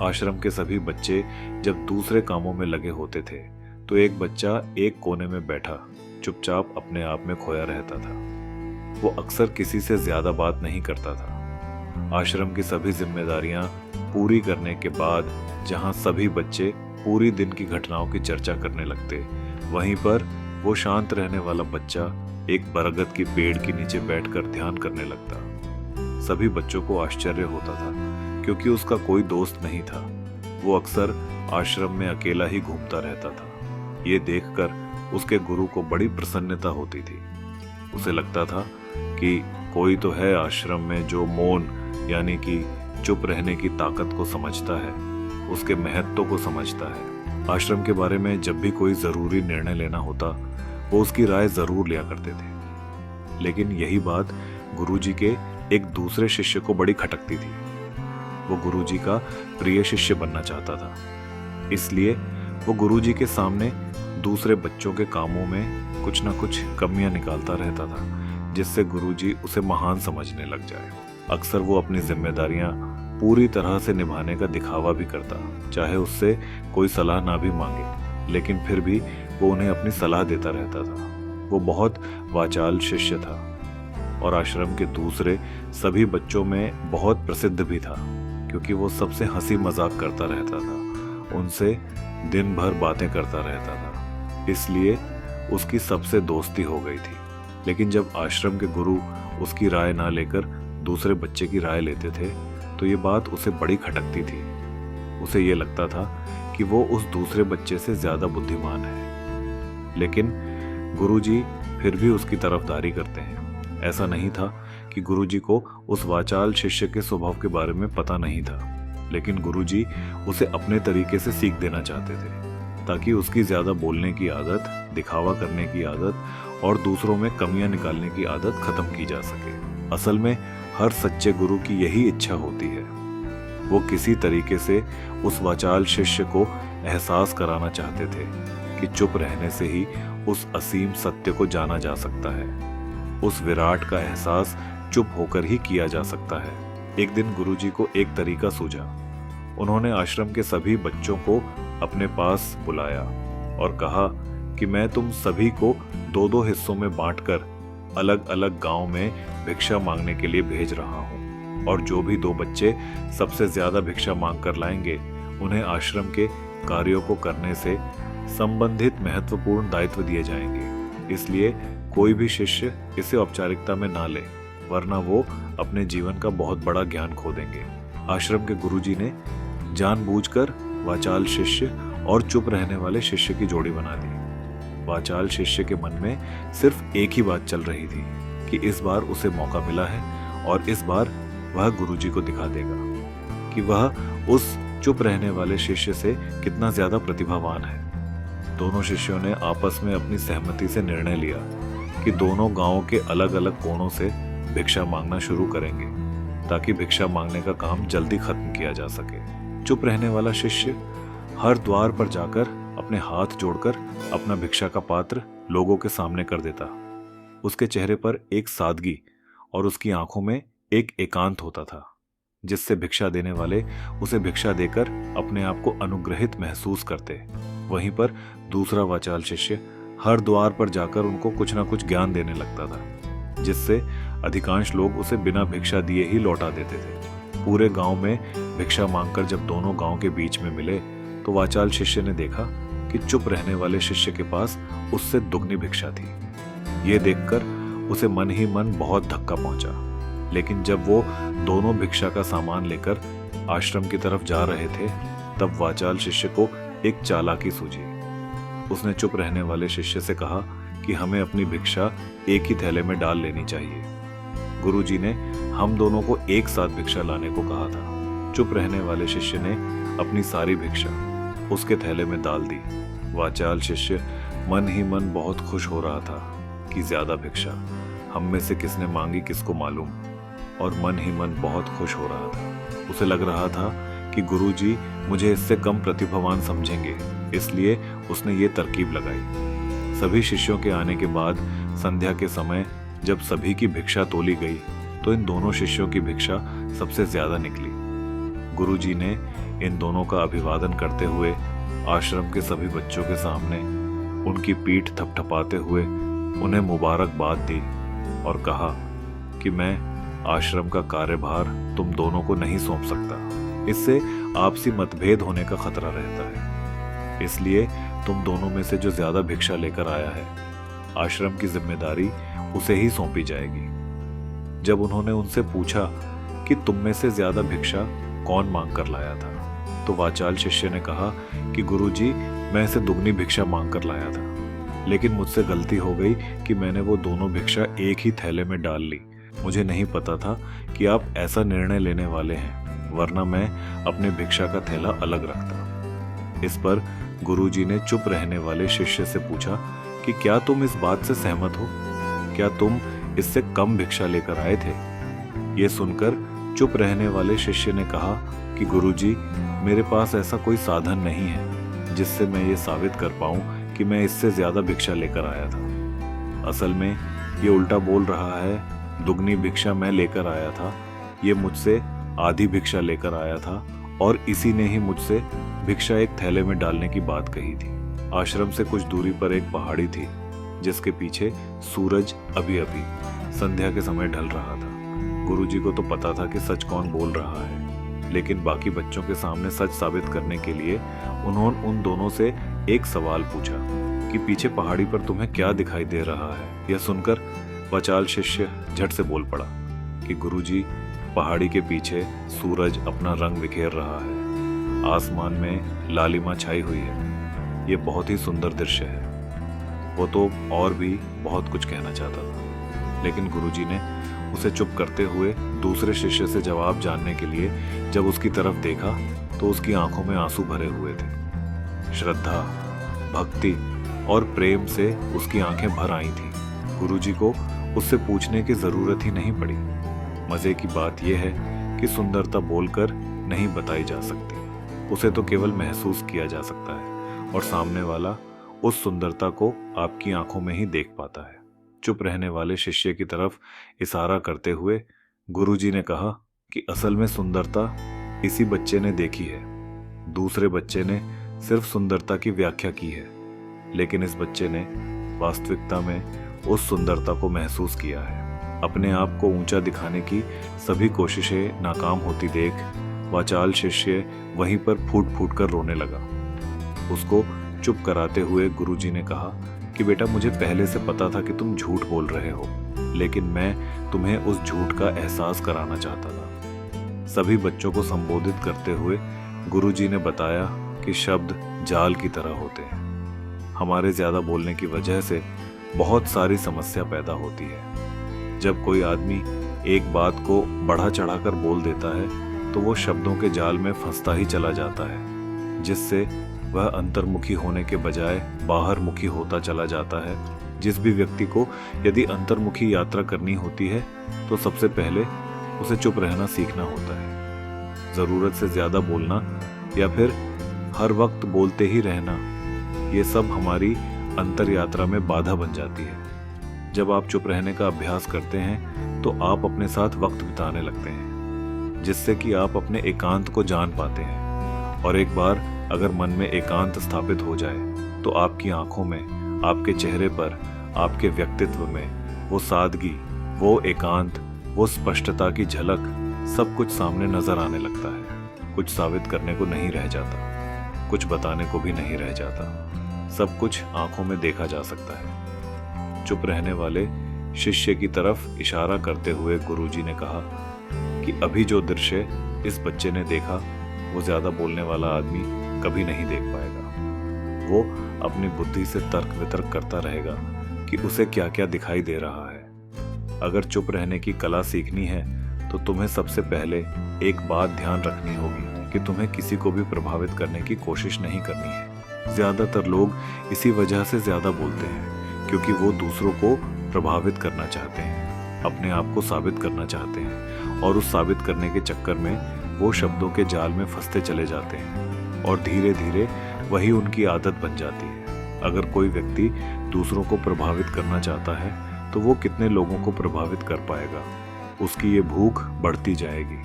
आश्रम के सभी बच्चे जब दूसरे कामों में लगे होते थे तो एक बच्चा एक कोने में बैठा चुपचाप अपने आप में खोया रहता था। वो अक्सर किसी से ज्यादा बात नहीं करता था। आश्रम की सभी जिम्मेदारियां पूरी करने के बाद जहां सभी बच्चे पूरी दिन की घटनाओं की चर्चा करने लगते, वहीं पर वो शांत रहने वाला बच्चा एक बरगद की पेड़ के नीचे बैठकर ध्यान करने लगता। सभी बच्चों को आश्चर्य होता था क्योंकि उसका कोई दोस्त नहीं था। वो अक्सर आश्रम में अकेला ही घूमता रहता था। ये देखकर उसके गुरु को बड़ी प्रसन्नता होती थी। उसे लगता था कि कोई तो है आश्रम में जो मौन यानी कि चुप रहने की ताकत को समझता है, उसके महत्व को समझता है। आश्रम के बारे में जब भी कोई जरूरी निर्णय लेना होता वो उसकी राय जरूर लिया करते थे। लेकिन यही बात गुरुजी के एक दूसरे शिष्य को बड़ी खटकती थी। वो गुरुजी का प्रिय शिष्य बनना चाहता था, इसलिए वो गुरुजी के सामने दूसरे बच्चों के कामों में कुछ ना कुछ कमियां निकालता रहता था, जिससे गुरुजी उसे महान समझने लग जाए। अक्सर वो अपनी जिम्मेदारियां पूरी तरह से निभाने का दिखावा भी करता, चाहे उससे कोई सलाह ना भी मांगे, लेकिन फिर भी वो उन्हें अपनी सलाह देता रहता था। वो बहुत वाचाल शिष्य था और आश्रम के दूसरे सभी बच्चों में बहुत प्रसिद्ध भी था, क्योंकि वो सबसे हंसी मजाक करता रहता था, उनसे दिन भर बातें करता रहता था, इसलिए उसकी सबसे दोस्ती हो गई थी। लेकिन जब आश्रम के गुरु उसकी राय ना लेकर दूसरे बच्चे की राय लेते थे तो ये बात उसे बड़ी खटकती थी। उसे ये लगता था कि वो उस दूसरे बच्चे से ज्यादा बुद्धिमान है, लेकिन गुरुजी फिर भी उसकी तरफदारी करते हैं। ऐसा नहीं था कि गुरुजी को उस वाचाल शिष्य के स्वभाव के बारे में पता नहीं था, लेकिन गुरुजी उसे अपने तरीके से सीख देना चाहते थे, ताकि उसकी ज्यादा बोलने की आदत, दिखावा करने की आदत और दूसरों में कमियां निकालने की आदत खत्म की जा सके। असल में हर सच्चे गुरु की यही इच्छा होती है। वो किसी तरीके से उस वाचाल शिष्य को एहसास कराना चाहते थे कि चुप रहने से ही उस असीम सत्य को जाना जा सकता है। उस विराट का एहसास चुप होकर ही किया जा सकता है। एक दिन गुरुजी को एक तरीका सूझा। उन्होंने आश्रम के सभी बच्चों को अपने पास बुलाया और कहा कि मैं तुम सभी को दो दो हिस्सों में बांटकर अलग अलग गांव में भिक्षा मांगने के लिए भेज रहा हूं, और जो भी दो बच्चे सबसे ज्यादा भिक्षा मांग कर लाएंगे उन्हें आश्रम के कार्यों को करने से संबंधित महत्वपूर्ण दायित्व दिए जाएंगे। इसलिए कोई भी शिष्य इसे औपचारिकता में ना ले, वरना वो अपने जीवन का बहुत बड़ा ज्ञान खो देंगे। आश्रम के गुरुजी ने जानबूझकर वाचाल शिष्य और चुप रहने वाले शिष्य की जोड़ी बना दी। वाचाल शिष्य के मन में सिर्फ एक ही बात चल रही थी कि इस बार उसे मौका मिला है और इस बार वह गुरुजी को दिखा देगा कि वह उस चुप रहने वाले शिष्य से कितना ज्यादा प्रतिभावान है। दोनों शिष्यों ने आपस में अपनी सहमति से निर्णय लिया कि दोनों गांवों के अलग अलग कोनों से भिक्षा मांगना शुरू करेंगे, ताकि भिक्षा मांगने का काम जल्दी खत्म किया जा सके। चुप रहने वाला शिष्य हर द्वार पर जाकर अपने हाथ जोड़कर अपना भिक्षा का पात्र लोगों के सामने कर देता। उसके चेहरे पर एक सादगी और उसकी आंखों में एक एकांत होता था, जिससे भिक्षा देने वाले उसे भिक्षा देकर अपने आप को अनुग्रहित महसूस करते। वहीं पर दूसरा वाचाल शिष्य हर द्वार पर जाकर उनको कुछ ना कुछ ज्ञान देने लगता था, जिससे अधिकांश लोग उसे बिना भिक्षा दिए ही लौटा देते थे। पूरे गांव में भिक्षा मांगकर जब दोनों गांव के बीच में मिले तो वाचाल शिष्य ने देखा कि चुप रहने वाले शिष्य के पास उससे दुगनी भिक्षा थी। ये देखकर उसे मन ही मन बहुत धक्का पहुंचा। लेकिन जब वो दोनों भिक्षा का सामान लेकर आश्रम की तरफ जा रहे थे, तब वाचाल शिष्य को एक चालाकी सूझी। उसने चुप रहने वाले शिष्य से कहा कि हमें अपनी भिक्षा एक ही थैले में डाल लेनी चाहिए। गुरुजी ने हम दोनों को एक साथ भिक्षा लाने को कहा था। चुप रहने वाले शिष्य ने अपनी सारी भिक्षा उसके थैले में डाल दी। वाचाल शिष्य मन ही मन बहुत खुश हो रहा था कि ज्यादा भिक्षा हम में से किसने मांगी किसको मालूम, और मन ही मन बहुत खुश हो रहा था। उसे लग रहा था कि गुरुजी मुझे इससे कम प्रतिभावान समझेंगे, इसलिए उसने ये तरकीब लगाई। सभी शिष्यों के आने के बाद संध्या के समय जब सभी की भिक्षा तोली गई तो इन दोनों शिष्यों की भिक्षा सबसे ज्यादा निकली। गुरुजी ने इन दोनों का अभिवादन करते हुए आश्रम के सभी बच्चों के सामने उनकी पीठ थपथपाते हुए उन्हें मुबारकबाद दी और कहा कि मैं आश्रम का कार्यभार तुम दोनों को नहीं सौंप सकता। इससे आपसी मतभेद होने का खतरा रहता है। इसलिए तुम दोनों में से जो ज्यादा भिक्षा लेकर आया है, आश्रम की जिम्मेदारी उसे ही सौंपी जाएगी। जब उन्होंने उनसे पूछा कि तुम में से ज्यादा भिक्षा कौन मांग कर लाया था, तो वाचाल शिष्य ने कहा कि गुरुजी, मैं इसे दुगनी भिक्षा मांग कर लाया था, लेकिन मुझसे गलती हो गई कि मैंने वो दोनों भिक्षा एक ही थैले में डाल ली। मुझे नहीं पता था कि आप ऐसा निर्णय लेने वाले हैं, वरना मैं अपने भिक्षा का थैला अलग रखता। इस पर गुरुजी ने चुप रहने वाले शिष्य से पूछा कि क्या तुम इस बात से सहमत हो? क्या तुम इससे कम भिक्षा लेकर आए थे? ये सुनकर चुप रहने वाले शिष्य ने कहा कि गुरुजी, मेरे पास ऐसा कोई साधन नहीं है जिससे मैं ये साबित कर पाऊं कि मैं इससे ज्यादा भिक्षा लेकर आया था। असल में ये उल्टा बोल रहा है, दुगनी भिक्षा मैं लेकर आया था, ये मुझसे आधी भिक्षा लेकर आया था और इसी ने ही मुझसे भिक्षा एक थैले में डालने की बात कही थी। आश्रम से कुछ दूरी पर एक पहाड़ी थी जिसके पीछे सूरज अभी अभी संध्या के समय ढल रहा था। गुरुजी को तो पता था कि सच कौन बोल रहा है, लेकिन बाकी बच्चों के सामने सच साबित करने के लिए उन्होंने उन दोनों से एक सवाल पूछा कि पीछे पहाड़ी पर तुम्हें क्या दिखाई दे रहा है। यह सुनकर वाचाल शिष्य झट से बोल पड़ा कि गुरुजी, पहाड़ी के पीछे सूरज अपना रंग बिखेर रहा है, आसमान में लालिमा छाई हुई है, ये बहुत ही सुंदर दृश्य है। वो तो और भी बहुत कुछ कहना चाहता था, लेकिन गुरुजी ने उसे चुप करते हुए दूसरे शिष्य से जवाब जानने के लिए जब उसकी तरफ देखा तो उसकी आंखों में आंसू भरे हुए थे। श्रद्धा, भक्ति और प्रेम से उसकी आंखें भर आई थी। गुरुजी को उससे पूछने की जरूरत ही नहीं पड़ी। मजे की बात यह है कि सुंदरता बोलकर नहीं बताई जा सकती, उसे तो केवल महसूस किया जा सकता है और सामने वाला उस सुंदरता को आपकी आंखों में ही देख पाता है। चुप रहने वाले शिष्य की तरफ इशारा करते हुए गुरुजी ने कहा कि असल में सुंदरता इसी बच्चे ने देखी है, दूसरे बच्चे ने सिर्फ सुंदरता की व्याख्या की है, लेकिन इस बच्चे ने वास्तविकता में उस सुंदरता को महसूस किया है। अपने आप को ऊंचा दिखाने की सभी कोशिशें नाकाम होती देख वाचाल शिष्य वहीं पर फूट फूट कर रोने लगा। उसको चुप कराते हुए गुरुजी ने कहा कि बेटा, मुझे पहले से पता था कि तुम झूठ बोल रहे हो, लेकिन मैं तुम्हें उस झूठ का एहसास कराना चाहता था। सभी बच्चों को संबोधित करते हुए गुरुजी ने बताया कि शब्द जाल की तरह होते हैं। हमारे ज्यादा बोलने की वजह से बहुत सारी समस्या पैदा होती है। जब कोई आदमी एक बात को बढ़ा चढ़ाकर बोल देता है तो वो शब्दों के जाल में फंसता ही चला जाता है, जिससे वह अंतर्मुखी होने के बजाय बाहरमुखी होता चला जाता है। जिस भी व्यक्ति को यदि अंतर्मुखी यात्रा करनी होती है तो सबसे पहले उसे चुप रहना सीखना होता है। जरूरत से ज्यादा बोलना या फिर हर वक्त बोलते ही रहना, ये सब हमारी अंतर यात्रा में बाधा बन जाती है। जब आप चुप रहने का अभ्यास करते हैं तो आप अपने साथ वक्त बिताने लगते हैं, जिससे कि आप अपने एकांत को जान पाते हैं। और एक बार अगर मन में एकांत स्थापित हो जाए तो आपकी आंखों में, आपके चेहरे पर, आपके व्यक्तित्व में वो सादगी, वो एकांत, वो स्पष्टता की झलक सब कुछ सामने नजर आने लगता है। कुछ साबित करने को नहीं रह जाता, कुछ बताने को भी नहीं रह जाता, सब कुछ आंखों में देखा जा सकता है। चुप रहने वाले शिष्य की तरफ इशारा करते हुए गुरुजी ने कहा कि अभी जो दृश्य इस बच्चे ने देखा वो ज्यादा बोलने वाला आदमी कभी नहीं देख पाएगा। वो अपनी बुद्धि से तर्क वितर्क करता रहेगा कि उसे क्या क्या दिखाई दे रहा है। अगर चुप रहने की कला सीखनी है तो तुम्हें सबसे पहले एक बात ध्यान रखनी होगी कि तुम्हें किसी को भी प्रभावित करने की कोशिश नहीं करनी है। ज्यादातर लोग इसी वजह से ज्यादा बोलते हैं क्योंकि वो दूसरों को प्रभावित करना चाहते हैं, अपने आप को साबित करना चाहते हैं और उस साबित करने के चक्कर में वो शब्दों के जाल में फंसते चले जाते हैं और धीरे धीरे वही उनकी आदत बन जाती है। अगर कोई व्यक्ति दूसरों को प्रभावित करना चाहता है तो वो कितने लोगों को प्रभावित कर पाएगा, उसकी ये भूख बढ़ती जाएगी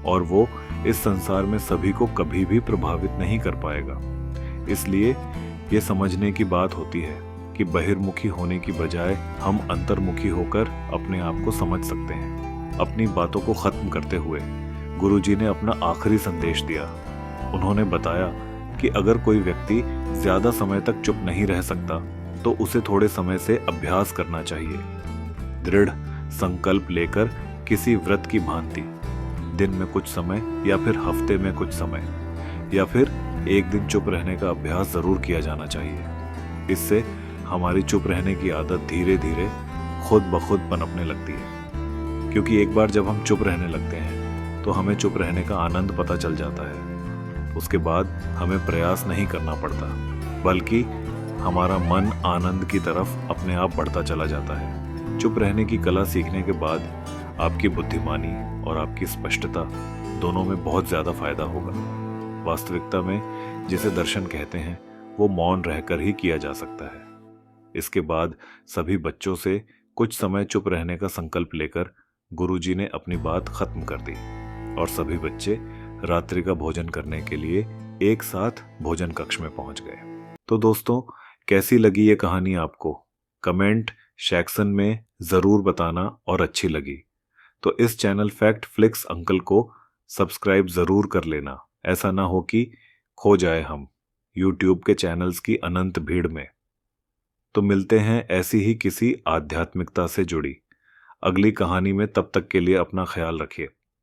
और वो इस संसार में सभी को कभी भी प्रभावित नहीं कर पाएगा। इसलिए ये समझने की बात होती है कि बहिर्मुखी होने की बजाय हम अंतर्मुखी होकर अपने आप को समझ सकते हैं। अपनी बातों को खत्म करते हुए गुरुजी ने अपना आखिरी संदेश दिया। उन्होंने बताया कि अगर कोई व्यक्ति ज्यादा समय तक चुप नहीं रह सकता तो उसे थोड़े समय से अभ्यास करना चाहिए। दृढ़ संकल्प लेकर किसी व्रत की भांति दिन में कुछ समय या फिर हफ्ते में कुछ समय या फिर एक दिन चुप रहने का अभ्यास जरूर किया जाना चाहिए। इससे हमारी चुप रहने की आदत धीरे धीरे खुद ब खुद पनपने लगती है, क्योंकि एक बार जब हम चुप रहने लगते हैं तो हमें चुप रहने का आनंद पता चल जाता है। उसके बाद हमें प्रयास नहीं करना पड़ता, बल्कि हमारा मन आनंद की तरफ अपने आप बढ़ता चला जाता है। चुप रहने की कला सीखने के बाद आपकी बुद्धिमानी और आपकी स्पष्टता दोनों में बहुत ज़्यादा फायदा होगा। वास्तविकता में जिसे दर्शन कहते हैं वो मौन रहकर ही किया जा सकता है। इसके बाद सभी बच्चों से कुछ समय चुप रहने का संकल्प लेकर गुरुजी ने अपनी बात खत्म कर दी और सभी बच्चे रात्रि का भोजन करने के लिए एक साथ भोजन कक्ष में पहुंच गए। तो दोस्तों, कैसी लगी ये कहानी आपको? कमेंट सेक्शन में ज़रूर बताना, और अच्छी लगी तो इस चैनल फैक्ट फ्लिक्स अंकल को सब्सक्राइब ज़रूर कर लेना। ऐसा ना हो कि खो जाए हम YouTube के चैनल्स की अनंत भीड़ में। तो मिलते हैं ऐसी ही किसी आध्यात्मिकता से जुड़ी अगली कहानी में। तब तक के लिए अपना ख्याल रखिए।